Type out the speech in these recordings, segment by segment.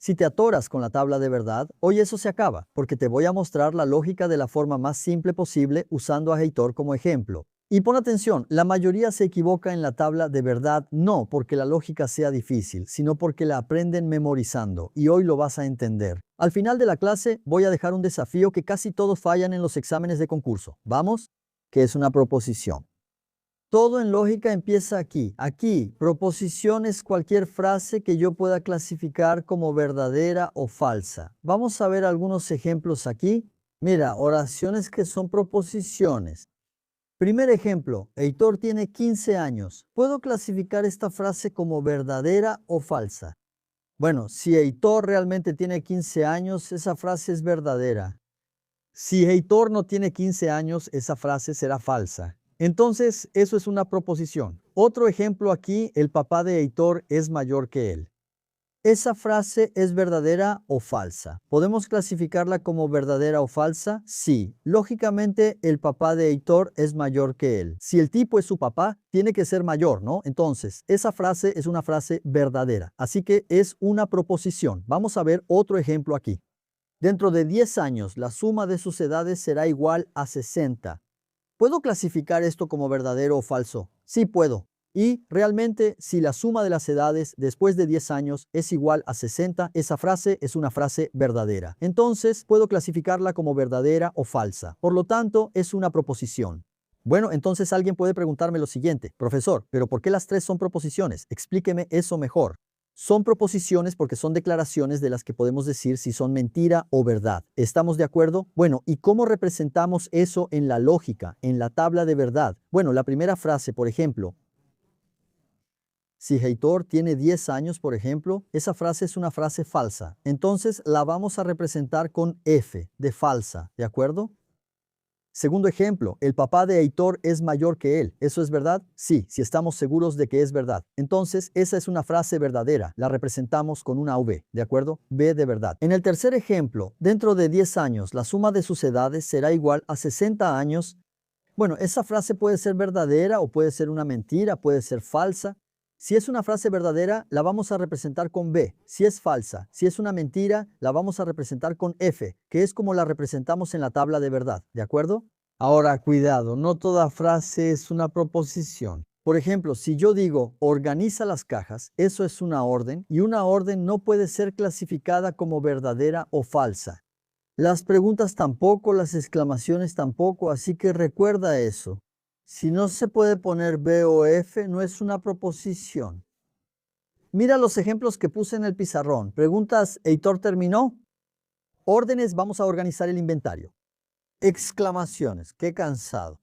Si te atoras con la tabla de verdad, hoy eso se acaba, porque te voy a mostrar la lógica de la forma más simple posible usando a Heitor como ejemplo. Y pon atención, la mayoría se equivoca en la tabla de verdad no porque la lógica sea difícil, sino porque la aprenden memorizando, y hoy lo vas a entender. Al final de la clase voy a dejar un desafío que casi todos fallan en los exámenes de concurso. ¿Vamos? ¿Qué es una proposición? Todo en lógica empieza aquí. Aquí, proposición es cualquier frase que yo pueda clasificar como verdadera o falsa. Vamos a ver algunos ejemplos aquí. Mira, oraciones que son proposiciones. Primer ejemplo, Heitor tiene 15 años. ¿Puedo clasificar esta frase como verdadera o falsa? Bueno, si Heitor realmente tiene 15 años, esa frase es verdadera. Si Heitor no tiene 15 años, esa frase será falsa. Entonces, eso es una proposición. Otro ejemplo aquí, el papá de Heitor es mayor que él. ¿Esa frase es verdadera o falsa? ¿Podemos clasificarla como verdadera o falsa? Sí. Lógicamente, el papá de Heitor es mayor que él. Si el tipo es su papá, tiene que ser mayor, ¿no? Entonces, esa frase es una frase verdadera. Así que es una proposición. Vamos a ver otro ejemplo aquí. Dentro de 10 años, la suma de sus edades será igual a 60. ¿Puedo clasificar esto como verdadero o falso? Sí puedo. Y realmente, si la suma de las edades después de 10 años es igual a 60, esa frase es una frase verdadera. Entonces, puedo clasificarla como verdadera o falsa. Por lo tanto, es una proposición. Bueno, entonces alguien puede preguntarme lo siguiente: profesor, ¿pero por qué las tres son proposiciones? Explíqueme eso mejor. Son proposiciones porque son declaraciones de las que podemos decir si son mentira o verdad. ¿Estamos de acuerdo? Bueno, ¿y cómo representamos eso en la lógica, en la tabla de verdad? Bueno, la primera frase, por ejemplo, si Heitor tiene 10 años, por ejemplo, esa frase es una frase falsa. Entonces la vamos a representar con F, de falsa, ¿de acuerdo? Segundo ejemplo, el papá de Heitor es mayor que él. ¿Eso es verdad? Sí, si estamos seguros de que es verdad. Entonces, esa es una frase verdadera. La representamos con una V, ¿de acuerdo? V de verdad. En el tercer ejemplo, dentro de 10 años, la suma de sus edades será igual a 60 años. Bueno, esa frase puede ser verdadera o puede ser una mentira, puede ser falsa. Si es una frase verdadera, la vamos a representar con B. Si es falsa, si es una mentira, la vamos a representar con F, que es como la representamos en la tabla de verdad, ¿de acuerdo? Ahora, cuidado, no toda frase es una proposición. Por ejemplo, si yo digo organiza las cajas, eso es una orden y una orden no puede ser clasificada como verdadera o falsa. Las preguntas tampoco, las exclamaciones tampoco, así que recuerda eso. Si no se puede poner B o F, no es una proposición. Mira los ejemplos que puse en el pizarrón. Preguntas: ¿Heitor terminó? Órdenes: vamos a organizar el inventario. Exclamaciones: qué cansado.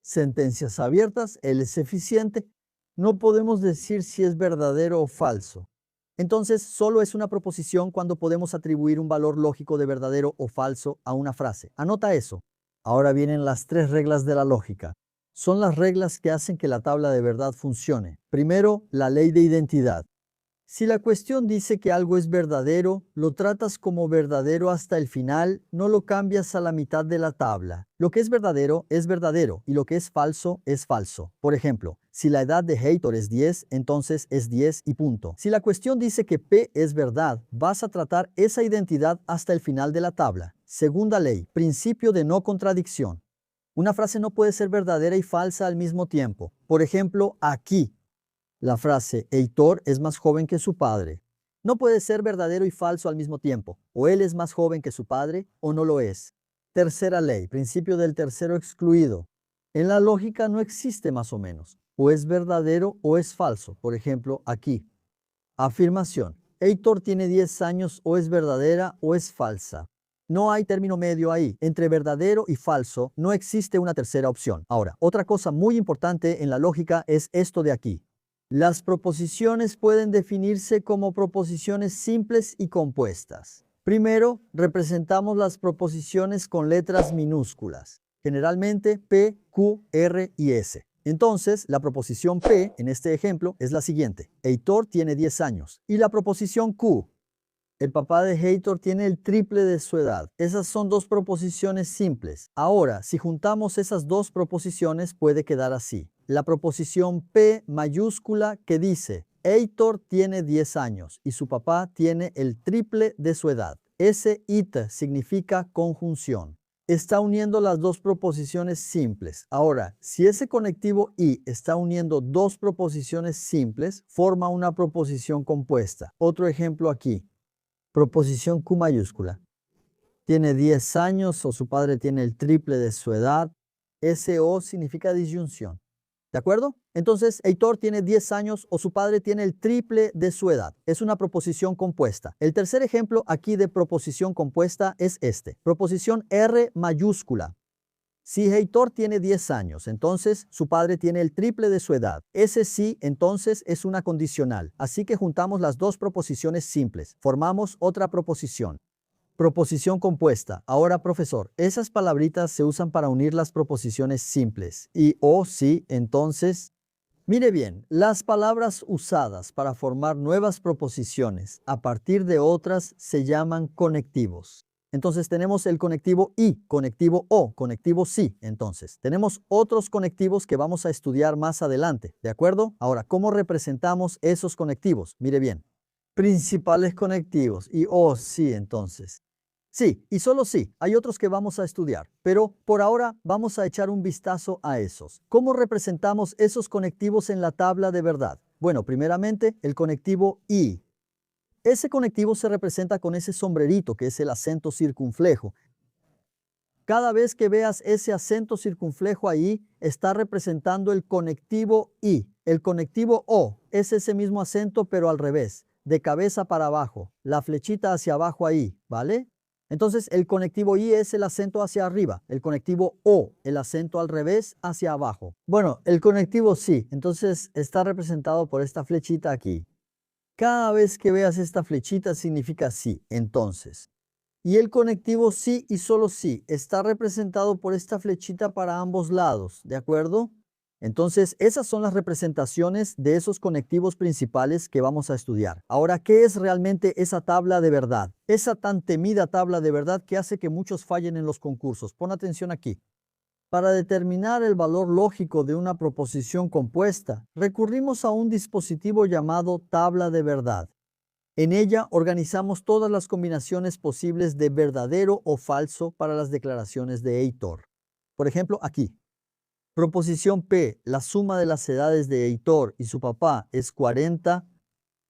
Sentencias abiertas: él es eficiente. No podemos decir si es verdadero o falso. Entonces, solo es una proposición cuando podemos atribuir un valor lógico de verdadero o falso a una frase. Anota eso. Ahora vienen las tres reglas de la lógica. Son las reglas que hacen que la tabla de verdad funcione. Primero, la ley de identidad. Si la cuestión dice que algo es verdadero, lo tratas como verdadero hasta el final, no lo cambias a la mitad de la tabla. Lo que es verdadero y lo que es falso es falso. Por ejemplo, si la edad de Heitor es 10, entonces es 10 y punto. Si la cuestión dice que P es verdad, vas a tratar esa identidad hasta el final de la tabla. Segunda ley, principio de no contradicción. Una frase no puede ser verdadera y falsa al mismo tiempo. Por ejemplo, aquí. La frase Heitor es más joven que su padre no puede ser verdadero y falso al mismo tiempo. O él es más joven que su padre o no lo es. Tercera ley, principio del tercero excluido. En la lógica no existe más o menos. O es verdadero o es falso. Por ejemplo, aquí. Afirmación: Heitor tiene 10 años, o es verdadera o es falsa. No hay término medio ahí. Entre verdadero y falso no existe una tercera opción. Ahora, otra cosa muy importante en la lógica es esto de aquí. Las proposiciones pueden definirse como proposiciones simples y compuestas. Primero, representamos las proposiciones con letras minúsculas, generalmente P, Q, R y S. Entonces, la proposición P, en este ejemplo, es la siguiente: Heitor tiene 10 años. Y la proposición Q: el papá de Heitor tiene el triple de su edad. Esas son dos proposiciones simples. Ahora, si juntamos esas dos proposiciones, puede quedar así. La proposición P mayúscula que dice Heitor tiene 10 años y su papá tiene el triple de su edad. Ese it significa conjunción. Está uniendo las dos proposiciones simples. Ahora, si ese conectivo y está uniendo dos proposiciones simples, forma una proposición compuesta. Otro ejemplo aquí. Proposición Q mayúscula. Tiene 10 años o su padre tiene el triple de su edad. Ese O significa disyunción. ¿De acuerdo? Entonces, Heitor tiene 10 años o su padre tiene el triple de su edad. Es una proposición compuesta. El tercer ejemplo aquí de proposición compuesta es este. Proposición R mayúscula. Si Heitor tiene 10 años, entonces su padre tiene el triple de su edad. Ese sí, entonces, es una condicional. Así que juntamos las dos proposiciones simples. Formamos otra proposición. Proposición compuesta. Ahora, profesor, esas palabritas se usan para unir las proposiciones simples. Y o sí, entonces, mire bien, las palabras usadas para formar nuevas proposiciones a partir de otras se llaman conectivos. Entonces tenemos el conectivo y, conectivo o, conectivo sí. Entonces, tenemos otros conectivos que vamos a estudiar más adelante, ¿de acuerdo? Ahora, ¿cómo representamos esos conectivos? Mire bien. Principales conectivos y o sí, entonces. Sí, y solo sí, hay otros que vamos a estudiar, pero por ahora vamos a echar un vistazo a esos. ¿Cómo representamos esos conectivos en la tabla de verdad? Bueno, primeramente, el conectivo y. Ese conectivo se representa con ese sombrerito que es el acento circunflejo. Cada vez que veas ese acento circunflejo ahí, está representando el conectivo y. El conectivo o es ese mismo acento pero al revés, de cabeza para abajo, la flechita hacia abajo ahí, ¿vale? Entonces, el conectivo I es el acento hacia arriba, el conectivo O, el acento al revés hacia abajo. Bueno, el conectivo sí, entonces está representado por esta flechita aquí. Cada vez que veas esta flechita significa sí, entonces. Y el conectivo sí y solo sí está representado por esta flechita para ambos lados, ¿de acuerdo? Entonces, esas son las representaciones de esos conectivos principales que vamos a estudiar. Ahora, ¿qué es realmente esa tabla de verdad? Esa tan temida tabla de verdad que hace que muchos fallen en los concursos. Pon atención aquí. Para determinar el valor lógico de una proposición compuesta, recurrimos a un dispositivo llamado tabla de verdad. En ella organizamos todas las combinaciones posibles de verdadero o falso para las declaraciones de Heitor. Por ejemplo, aquí. Proposición P, la suma de las edades de Heitor y su papá es 40.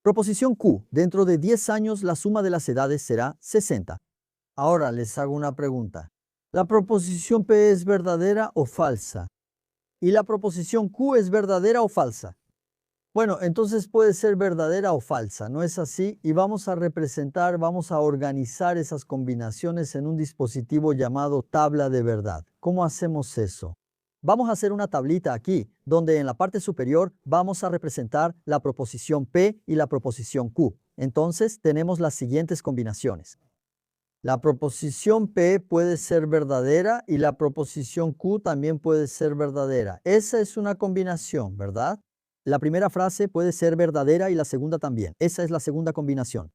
Proposición Q, dentro de 10 años la suma de las edades será 60. Ahora les hago una pregunta. ¿La proposición P es verdadera o falsa? ¿Y la proposición Q es verdadera o falsa? Bueno, entonces puede ser verdadera o falsa, ¿no es así? Y vamos a representar, vamos a organizar esas combinaciones en un dispositivo llamado tabla de verdad. ¿Cómo hacemos eso? Vamos a hacer una tablita aquí, donde en la parte superior vamos a representar la proposición P y la proposición Q. Entonces tenemos las siguientes combinaciones. La proposición P puede ser verdadera y la proposición Q también puede ser verdadera. Esa es una combinación, ¿verdad? La primera frase puede ser verdadera y la segunda también. Esa es la segunda combinación.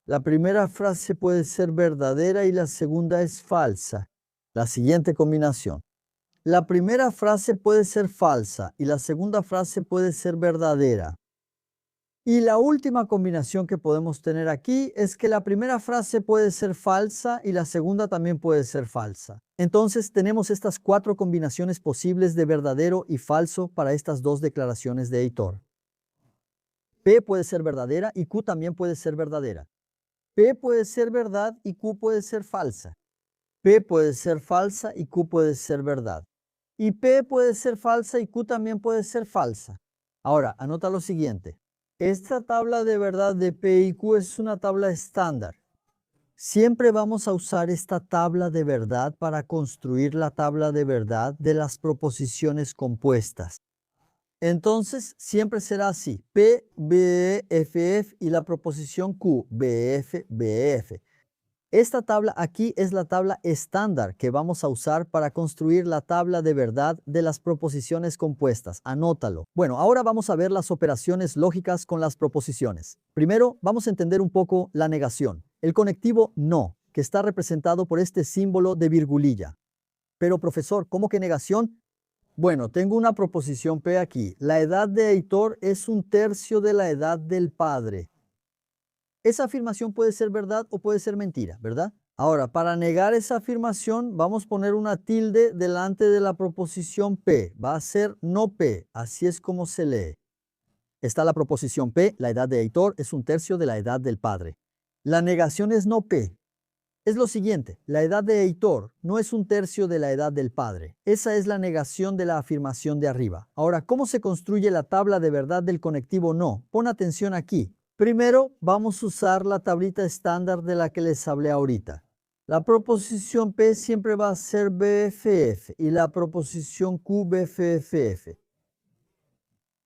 La primera frase puede ser verdadera y la segunda es falsa. La siguiente combinación. La primera frase puede ser falsa y la segunda frase puede ser verdadera. Y la última combinación que podemos tener aquí es que la primera frase puede ser falsa y la segunda también puede ser falsa. Entonces tenemos estas 4 combinaciones posibles de verdadero y falso para estas dos declaraciones de Heitor. P puede ser verdadera y Q también puede ser verdadera. P puede ser verdad y Q puede ser falsa. P puede ser falsa y Q puede ser verdad. Y P puede ser falsa y Q también puede ser falsa. Ahora, anota lo siguiente. Esta tabla de verdad de P y Q es una tabla estándar. Siempre vamos a usar esta tabla de verdad para construir la tabla de verdad de las proposiciones compuestas. Entonces, siempre será así. P, B, F, F y la proposición Q, B, F, B, F. Esta tabla aquí es la tabla estándar que vamos a usar para construir la tabla de verdad de las proposiciones compuestas. Anótalo. Bueno, ahora vamos a ver las operaciones lógicas con las proposiciones. Primero, vamos a entender un poco la negación. El conectivo no, que está representado por este símbolo de virgulilla. Pero, profesor, ¿cómo que negación? Bueno, tengo una proposición P aquí. La edad de Heitor es un tercio de la edad del padre. Esa afirmación puede ser verdad o puede ser mentira, ¿verdad? Ahora, para negar esa afirmación, vamos a poner una tilde delante de la proposición P. Va a ser no P. Así es como se lee. Está la proposición P. La edad de Heitor es un tercio de la edad del padre. La negación es no P. Es lo siguiente, la edad de Heitor no es un tercio de la edad del padre. Esa es la negación de la afirmación de arriba. Ahora, ¿cómo se construye la tabla de verdad del conectivo no? Pon atención aquí. Primero, vamos a usar la tablita estándar de la que les hablé ahorita. La proposición P siempre va a ser BFF y la proposición Q BFFF.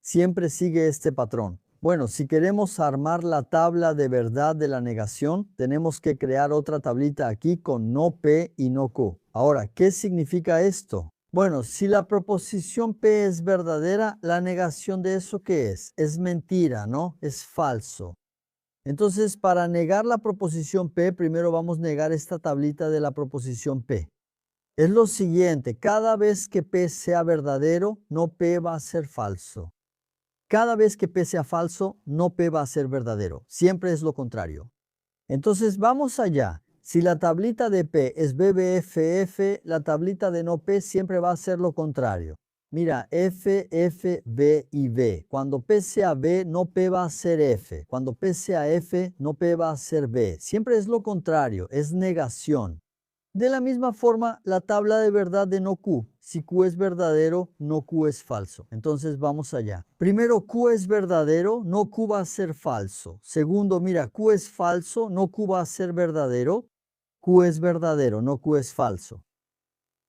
Siempre sigue este patrón. Bueno, si queremos armar la tabla de verdad de la negación, tenemos que crear otra tablita aquí con no P y no Q. Ahora, ¿qué significa esto? Bueno, si la proposición P es verdadera, la negación de eso, ¿qué es? Es mentira, ¿no? Es falso. Entonces, para negar la proposición P, primero vamos a negar esta tablita de la proposición P. Es lo siguiente, cada vez que P sea verdadero, no P va a ser falso. Cada vez que P sea falso, no P va a ser verdadero. Siempre es lo contrario. Entonces, vamos allá. Si la tablita de P es BBFF, la tablita de no P siempre va a ser lo contrario. Mira, F, F, B y B. Cuando P sea B, no P va a ser F. Cuando P sea F, no P va a ser B. Siempre es lo contrario, es negación. De la misma forma, la tabla de verdad de no Q. Si Q es verdadero, no Q es falso. Entonces vamos allá. Primero, Q es verdadero, no Q va a ser falso. Segundo, mira, Q es falso, no Q va a ser verdadero. Q es verdadero, no Q es falso.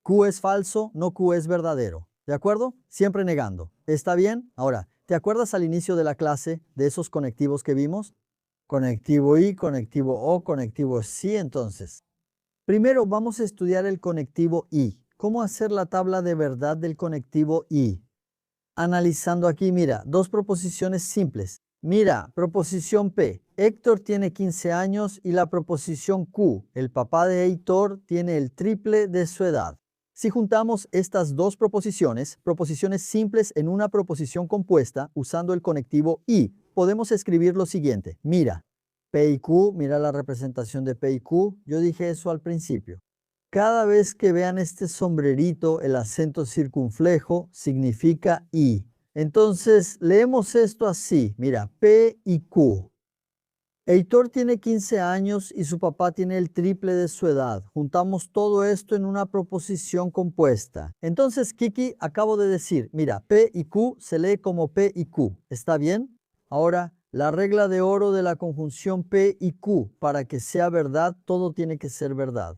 Q es falso, no Q es verdadero. ¿De acuerdo? Siempre negando. ¿Está bien? Ahora, ¿te acuerdas al inicio de la clase de esos conectivos que vimos? Conectivo I, conectivo O, conectivo sí, entonces. Primero vamos a estudiar el conectivo I. ¿Cómo hacer la tabla de verdad del conectivo I? Analizando aquí, mira, dos proposiciones simples. Mira, proposición P. Héctor tiene 15 años y la proposición Q. El papá de Héctor tiene el triple de su edad. Si juntamos estas dos proposiciones simples en una proposición compuesta usando el conectivo I, podemos escribir lo siguiente. Mira. P y Q, mira la representación de P y Q, yo dije eso al principio. Cada vez que vean este sombrerito, el acento circunflejo significa I. Entonces, leemos esto así, mira, P y Q. Heitor tiene 15 años y su papá tiene el triple de su edad. Juntamos todo esto en una proposición compuesta. Entonces, Kiki, acabo de decir, mira, P y Q se lee como P y Q. ¿Está bien? Ahora, la regla de oro de la conjunción P y Q. Para que sea verdad, todo tiene que ser verdad.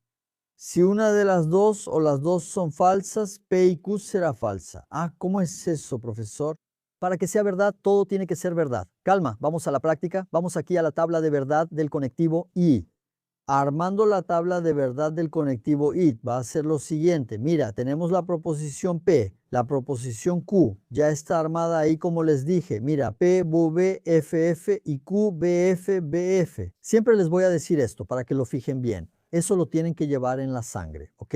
Si una de las dos o las dos son falsas, P y Q será falsa. Ah, ¿cómo es eso, profesor? Para que sea verdad, todo tiene que ser verdad. Calma, vamos a la práctica. Vamos aquí a la tabla de verdad del conectivo I. Armando la tabla de verdad del conectivo I va a ser lo siguiente. Mira, tenemos la proposición P, la proposición Q. Ya está armada ahí como les dije. Mira, P, B, F, F y Q, B, F, B, F. Siempre les voy a decir esto para que lo fijen bien. Eso lo tienen que llevar en la sangre, ¿ok?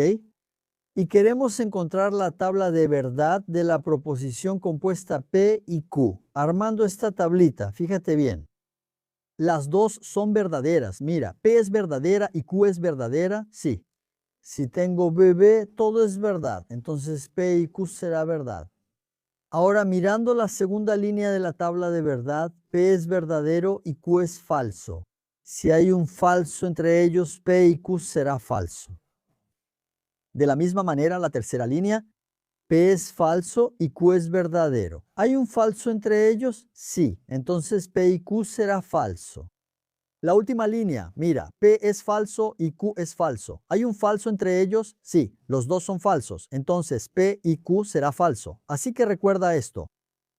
Y queremos encontrar la tabla de verdad de la proposición compuesta P y Q. Armando esta tablita, fíjate bien. Las dos son verdaderas. Mira, P es verdadera y Q es verdadera. Sí. Si tengo BB, todo es verdad. Entonces P y Q será verdad. Ahora, mirando la segunda línea de la tabla de verdad, P es verdadero y Q es falso. Si hay un falso entre ellos, P y Q será falso. De la misma manera, la tercera línea, P es falso y Q es verdadero. ¿Hay un falso entre ellos? Sí. Entonces P y Q será falso. La última línea, mira, P es falso y Q es falso. ¿Hay un falso entre ellos? Sí, los dos son falsos. Entonces P y Q será falso. Así que recuerda esto.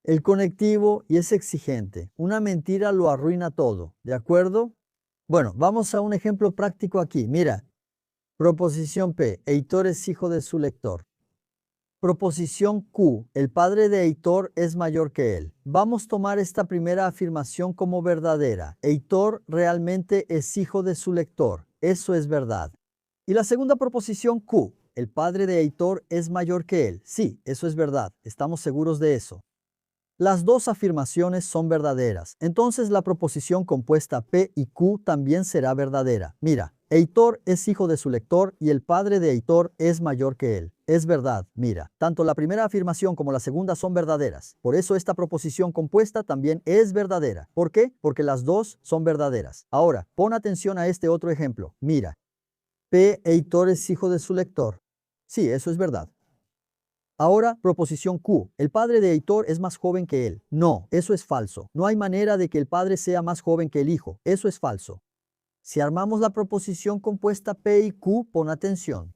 El conectivo y es exigente. Una mentira lo arruina todo. ¿De acuerdo? Bueno, vamos a un ejemplo práctico aquí. Mira, proposición P. Heitor es hijo de su lector. Proposición Q. El padre de Heitor es mayor que él. Vamos a tomar esta primera afirmación como verdadera. Heitor realmente es hijo de su lector. Eso es verdad. Y la segunda proposición Q. el padre de Heitor es mayor que él. Sí, eso es verdad. Estamos seguros de eso. Las dos afirmaciones son verdaderas. Entonces la proposición compuesta P y Q también será verdadera. Mira, Heitor es hijo de su lector y el padre de Heitor es mayor que él. Es verdad, mira. Tanto la primera afirmación como la segunda son verdaderas. Por eso esta proposición compuesta también es verdadera. ¿Por qué? Porque las dos son verdaderas. Ahora, pon atención a este otro ejemplo. Mira. P. Heitor es hijo de su lector. Sí, eso es verdad. Ahora, proposición Q. El padre de Heitor es más joven que él. No, eso es falso. No hay manera de que el padre sea más joven que el hijo. Eso es falso. Si armamos la proposición compuesta P y Q, pon atención.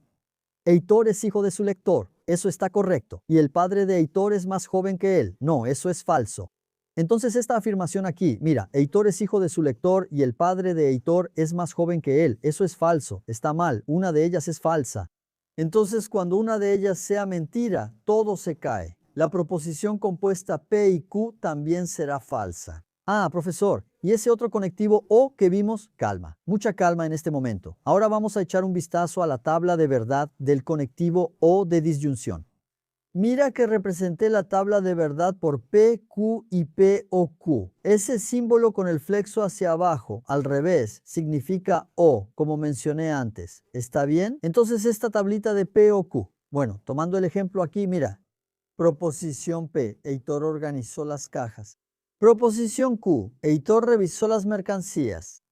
Heitor es hijo de su lector. Eso está correcto. Y el padre de Heitor es más joven que él. No, eso es falso. Entonces esta afirmación aquí, mira, Heitor es hijo de su lector y el padre de Heitor es más joven que él. Eso es falso. Está mal. Una de ellas es falsa. Entonces cuando una de ellas sea mentira, todo se cae. La proposición compuesta P y Q también será falsa. Ah, profesor, ¿y ese otro conectivo O que vimos? Calma, mucha calma en este momento. Ahora vamos a echar un vistazo a la tabla de verdad del conectivo O de disyunción. Mira que representé la tabla de verdad por P, Q y P o Q. Ese símbolo con el flexo hacia abajo, al revés, significa O, como mencioné antes. ¿Está bien? Entonces esta tablita de P o Q. Bueno, tomando el ejemplo aquí, mira. Proposición P. Heitor organizó las cajas. Proposición Q. Heitor revisó las mercancías.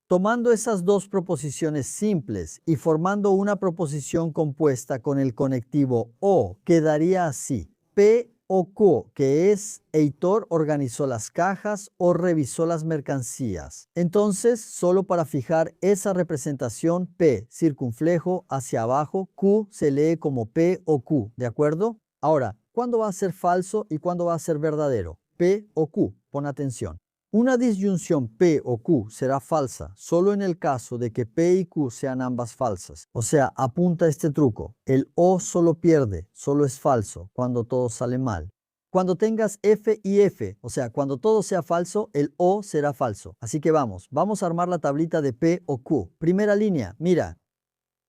Tomando esas dos proposiciones simples y formando una proposición compuesta con el conectivo O, quedaría así. P o Q, que es Heitor organizó las cajas o revisó las mercancías. Entonces, solo para fijar esa representación P, circunflejo hacia abajo, Q se lee como P o Q, ¿de acuerdo? Ahora, ¿cuándo va a ser falso y cuándo va a ser verdadero? P o Q, pon atención. Una disyunción P o Q será falsa solo en el caso de que P y Q sean ambas falsas. O sea, apunta este truco. El O solo pierde, solo es falso cuando todo sale mal. Cuando tengas F y F, o sea, cuando todo sea falso, el O será falso. Así que vamos a armar la tablita de P o Q. Primera línea, mira.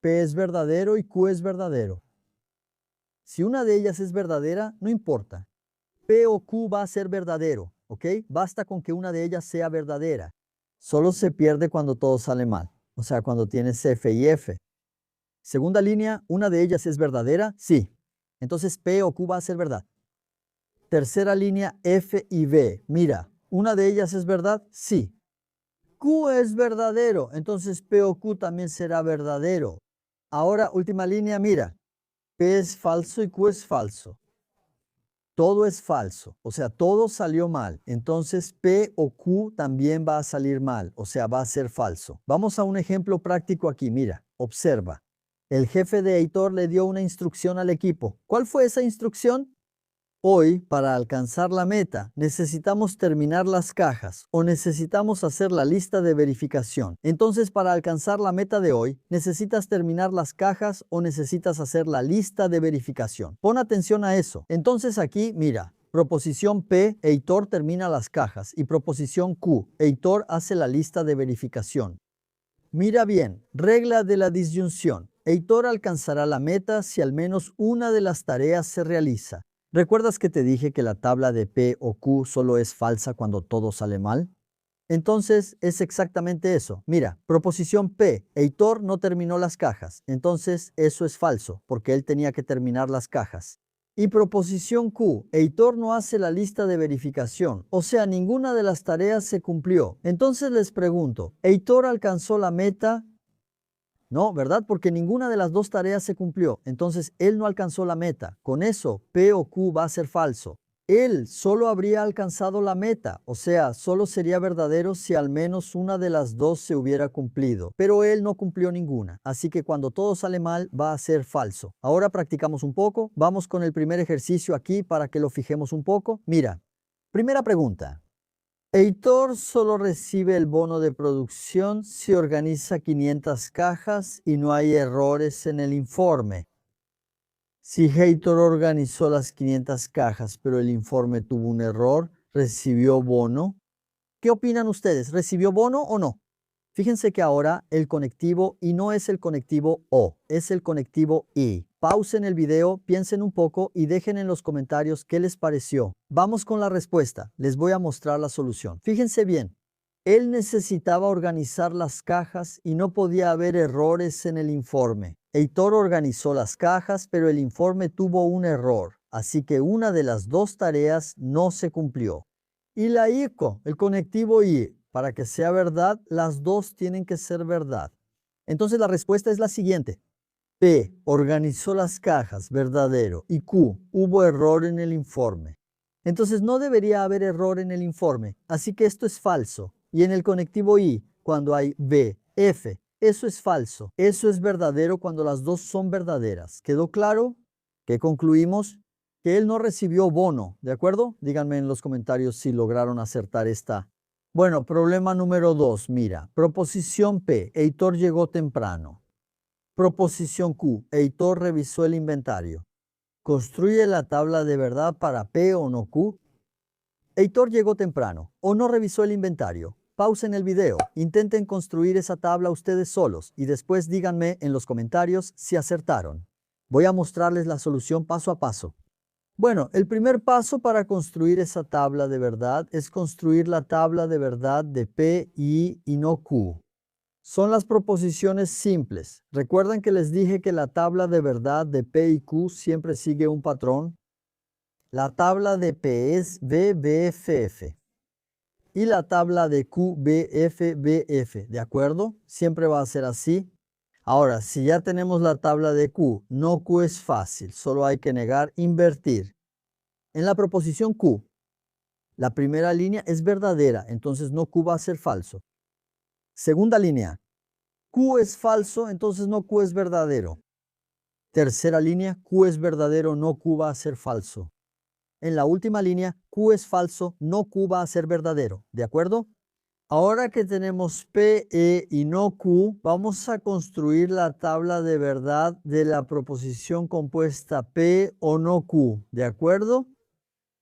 P es verdadero y Q es verdadero. Si una de ellas es verdadera, no importa. P o Q va a ser verdadero. ¿Ok? Basta con que una de ellas sea verdadera. Solo se pierde cuando todo sale mal. O sea, cuando tienes F y F. Segunda línea, ¿una de ellas es verdadera? Sí. Entonces P o Q va a ser verdad. Tercera línea, F y B. Mira, ¿una de ellas es verdad? Sí. Q es verdadero. Entonces P o Q también será verdadero. Ahora, última línea, mira. P es falso y Q es falso. Todo es falso, o sea, todo salió mal. Entonces P o Q también va a salir mal, o sea, va a ser falso. Vamos a un ejemplo práctico aquí, mira, observa. El jefe de Heitor le dio una instrucción al equipo. ¿Cuál fue esa instrucción? Hoy, para alcanzar la meta, necesitamos terminar las cajas o necesitamos hacer la lista de verificación. Entonces, para alcanzar la meta de hoy, necesitas terminar las cajas o necesitas hacer la lista de verificación. Pon atención a eso. Entonces aquí, mira, proposición P, Heitor termina las cajas y proposición Q, Heitor hace la lista de verificación. Mira bien, regla de la disyunción. Heitor alcanzará la meta si al menos una de las tareas se realiza. ¿Recuerdas que te dije que la tabla de P o Q solo es falsa cuando todo sale mal? Entonces es exactamente eso. Mira, proposición P, Heitor no terminó las cajas. Entonces eso es falso, porque él tenía que terminar las cajas. Y proposición Q, Heitor no hace la lista de verificación, o sea, ninguna de las tareas se cumplió. Entonces les pregunto, ¿Heitor alcanzó la meta? No, ¿verdad? Porque ninguna de las dos tareas se cumplió. Entonces, él no alcanzó la meta. Con eso, P o Q va a ser falso. Él solo habría alcanzado la meta, o sea, solo sería verdadero si al menos una de las dos se hubiera cumplido. Pero él no cumplió ninguna. Así que cuando todo sale mal, va a ser falso. Ahora practicamos un poco. Vamos con el primer ejercicio aquí para que lo fijemos un poco. Mira, primera pregunta. Heitor solo recibe el bono de producción si organiza 500 cajas y no hay errores en el informe. Si Heitor organizó las 500 cajas, pero el informe tuvo un error, ¿recibió bono? ¿Qué opinan ustedes? ¿Recibió bono o no? Fíjense que ahora el conectivo y no es el conectivo o, es el conectivo y. Pausen el video, piensen un poco y dejen en los comentarios qué les pareció. Vamos con la respuesta. Les voy a mostrar la solución. Fíjense bien. Él necesitaba organizar las cajas y no podía haber errores en el informe. Heitor organizó las cajas, pero el informe tuvo un error, así que una de las dos tareas no se cumplió. Y la ICO, el conectivo y, para que sea verdad, las dos tienen que ser verdad. Entonces la respuesta es la siguiente. P, organizó las cajas, verdadero. Y Q, hubo error en el informe. Entonces no debería haber error en el informe, así que esto es falso. Y en el conectivo I, cuando hay B, F, eso es falso. Eso es verdadero cuando las dos son verdaderas. ¿Quedó claro? ¿Qué concluimos? Que él no recibió bono, ¿de acuerdo? Díganme en los comentarios si lograron acertar esta. Bueno, problema número 2, mira. Proposición P, Heitor llegó temprano. Proposición Q, Heitor revisó el inventario. ¿Construye la tabla de verdad para P o no Q? Heitor llegó temprano o no revisó el inventario. Pausen el video, intenten construir esa tabla ustedes solos y después díganme en los comentarios si acertaron. Voy a mostrarles la solución paso a paso. Bueno, el primer paso para construir esa tabla de verdad es construir la tabla de verdad de P, I y no Q. Son las proposiciones simples. ¿Recuerdan que les dije que la tabla de verdad de P y Q siempre sigue un patrón? La tabla de P es VBFF y la tabla de Q BFBF, ¿de acuerdo? Siempre va a ser así. Ahora, si ya tenemos la tabla de Q, no Q es fácil, solo hay que negar, invertir. En la proposición Q, la primera línea es verdadera, entonces no Q va a ser falso. Segunda línea, Q es falso, entonces no Q es verdadero. Tercera línea, Q es verdadero, no Q va a ser falso. En la última línea, Q es falso, no Q va a ser verdadero, ¿de acuerdo? Ahora que tenemos P, E y no Q, vamos a construir la tabla de verdad de la proposición compuesta P o no Q, ¿de acuerdo?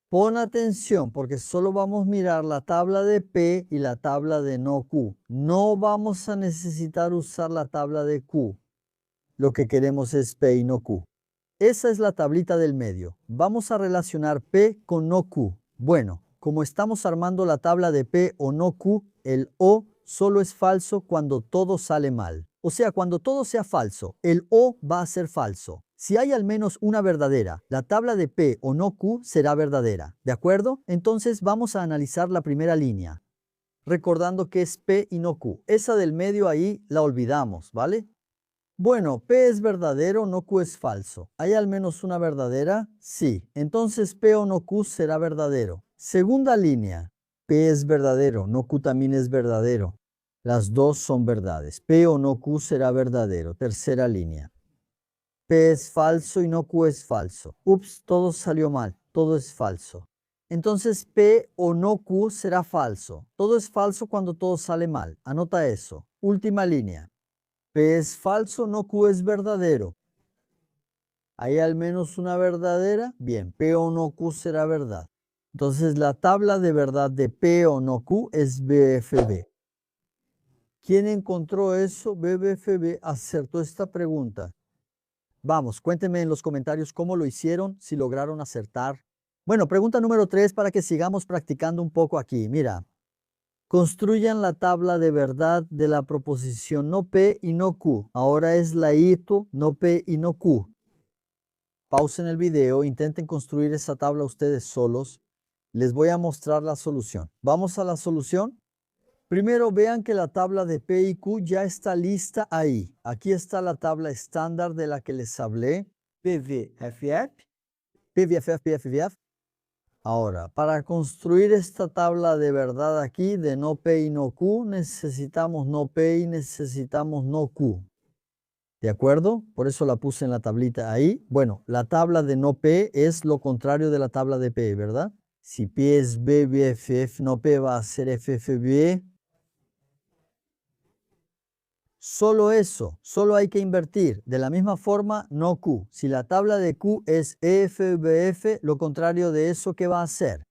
Pon atención porque solo vamos a mirar la tabla de P y la tabla de no Q. No vamos a necesitar usar la tabla de Q. Lo que queremos es P y no Q. Esa es la tablita del medio. Vamos a relacionar P con no Q. Bueno, como estamos armando la tabla de P o no Q, el O solo es falso cuando todo sale mal. O sea, cuando todo sea falso, el O va a ser falso. Si hay al menos una verdadera, la tabla de P o no Q será verdadera. ¿De acuerdo? Entonces vamos a analizar la primera línea, recordando que es P y no Q. Esa del medio ahí la olvidamos, ¿vale? Bueno, P es verdadero, no Q es falso. ¿Hay al menos una verdadera? Sí. Entonces P o no Q será verdadero. Segunda línea. P es verdadero, no Q también es verdadero. Las dos son verdades. P o no Q será verdadero. Tercera línea. P es falso y no Q es falso. Ups, todo salió mal. Todo es falso. Entonces P o no Q será falso. Todo es falso cuando todo sale mal. Anota eso. Última línea. P es falso, no Q es verdadero. ¿Hay al menos una verdadera? Bien, P o no Q será verdad. Entonces la tabla de verdad de P o no Q es BFB. ¿Quién encontró eso? BBFB acertó esta pregunta. Vamos, cuéntenme en los comentarios cómo lo hicieron, si lograron acertar. Bueno, pregunta número 3 para que sigamos practicando un poco aquí. Mira, construyan la tabla de verdad de la proposición no P y no Q. Ahora es la ITO, no P y no Q. Pausen el video, intenten construir esa tabla ustedes solos. Les voy a mostrar la solución. ¿Vamos a la solución? Primero vean que la tabla de P y Q ya está lista ahí. Aquí está la tabla estándar de la que les hablé. PVFF, PVFF, PVFF. Ahora, para construir esta tabla de verdad aquí de no P y no Q, necesitamos no P y necesitamos no Q. ¿De acuerdo? Por eso la puse en la tablita ahí. Bueno, la tabla de no P es lo contrario de la tabla de P, ¿verdad? Si P es BBFF, no P va a ser FFB. Solo eso, solo hay que invertir. De la misma forma, no Q. Si la tabla de Q es EFBF, lo contrario de eso, ¿qué va a hacer?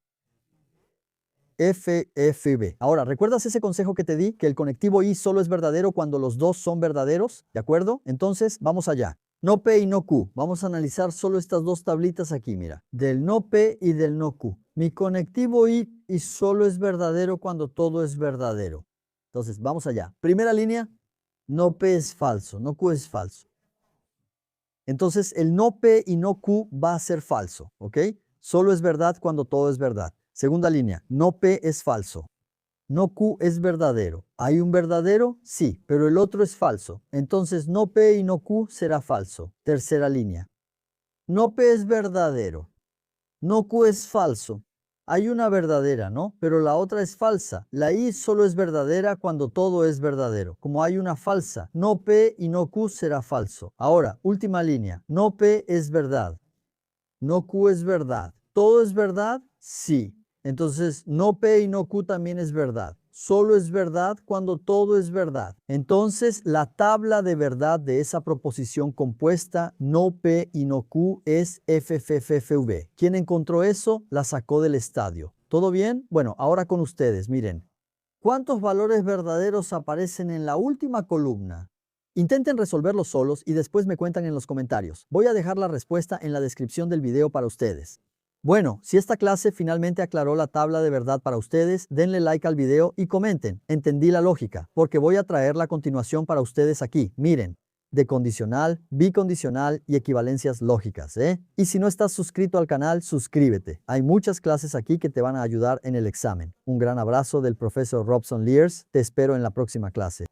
F, F, B. Ahora, ¿recuerdas ese consejo que te di? Que el conectivo y solo es verdadero cuando los dos son verdaderos, ¿de acuerdo? Entonces, vamos allá. No P y no Q. Vamos a analizar solo estas dos tablitas aquí, mira. Del no P y del no Q. Mi conectivo y solo es verdadero cuando todo es verdadero. Entonces, vamos allá. Primera línea, no P es falso, no Q es falso. Entonces, el no P y no Q va a ser falso, ¿ok? Solo es verdad cuando todo es verdad. Segunda línea, no P es falso. No Q es verdadero. ¿Hay un verdadero? Sí, pero el otro es falso. Entonces, no P y no Q será falso. Tercera línea. No P es verdadero. No Q es falso. Hay una verdadera, ¿no? Pero la otra es falsa. La I solo es verdadera cuando todo es verdadero. Como hay una falsa, no P y no Q será falso. Ahora, última línea. No P es verdad. No Q es verdad. ¿Todo es verdad? Sí. Entonces, no P y no Q también es verdad. Solo es verdad cuando todo es verdad. Entonces, la tabla de verdad de esa proposición compuesta no P y no Q es FFFV. ¿Quién encontró eso? La sacó del estadio. ¿Todo bien? Bueno, ahora con ustedes, miren. ¿Cuántos valores verdaderos aparecen en la última columna? Intenten resolverlos solos y después me cuentan en los comentarios. Voy a dejar la respuesta en la descripción del video para ustedes. Bueno, si esta clase finalmente aclaró la tabla de verdad para ustedes, denle like al video y comenten. Entendí la lógica, porque voy a traer la continuación para ustedes aquí. Miren, de condicional, bicondicional y equivalencias lógicas, ¿eh? Y si no estás suscrito al canal, suscríbete. Hay muchas clases aquí que te van a ayudar en el examen. Un gran abrazo del profesor Robson Lears. Te espero en la próxima clase.